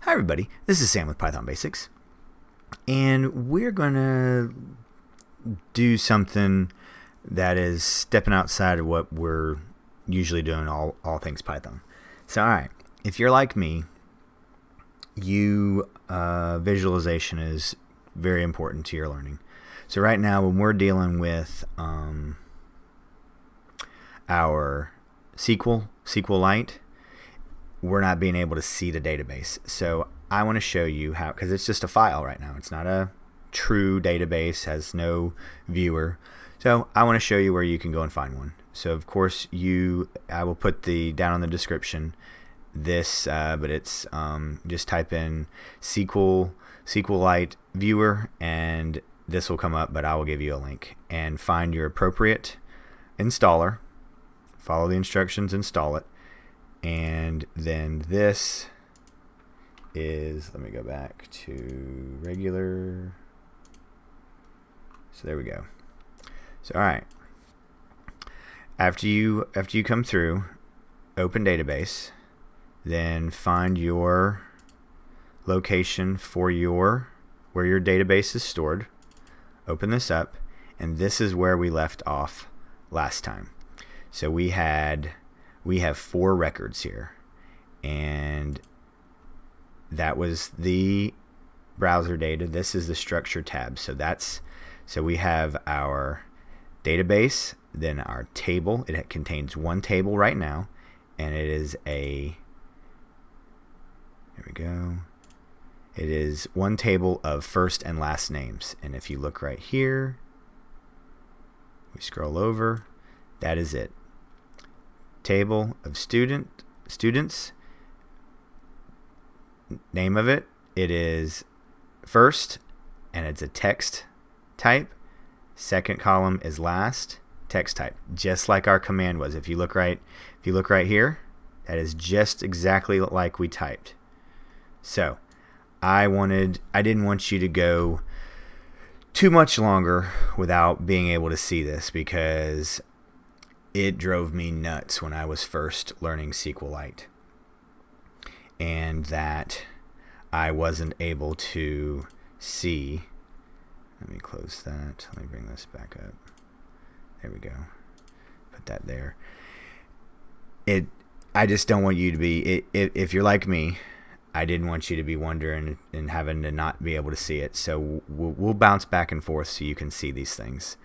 Hi everybody, this is Sam with Python Basics, and we're going to do something that is stepping outside of what we're usually doing all things Python. So alright, if you're like me, visualization is very important to your learning. So right now when we're dealing with our Sqlite, we're not being able to see the database. So I want to show you how, because it's just a file right now. It's not a true database, has no viewer. So I want to show you where you can go and find one. So of course I will put down in the description this, but it's just type in Sqlite viewer and this will come up, but I will give you a link and find your appropriate installer. Follow the instructions, install it. And then this is, let me go back to regular. So there we go. So alright, after you come through, open database, then find your location for where your database is stored. Open this up, and this is where we left off last time. So we have 4 records here, and that was the browser data. This is the structure tab. So we have our database, then our table. It contains one table right now, and it is there we go. It is one table of first and last names. And if you look right here, we scroll over, that is it. Table of students, name of it is first, and it's a text type. Second column is last, text type, just like our command was. If you look right here, that is just exactly like we typed. So I didn't want you to go too much longer without being able to see this, because it drove me nuts when I was first learning Sqlite, and that I wasn't able to see. Let me close that. Let me bring this back up. There we go. Put that there. I just don't want you to be, if you're like me, I didn't want you to be wondering and having to not be able to see it. So we'll bounce back and forth so you can see these things,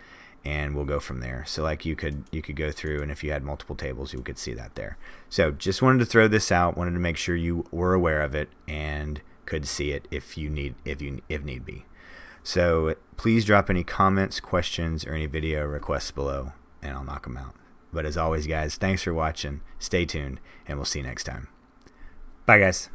and we'll go from there. So like you could go through, and if you had multiple tables, you could see that there. So just wanted to throw this out, wanted to make sure you were aware of it and could see it if need be. So please drop any comments, questions, or any video requests below, and I'll knock them out. But as always, guys, thanks for watching. Stay tuned, and we'll see you next time. Bye, guys.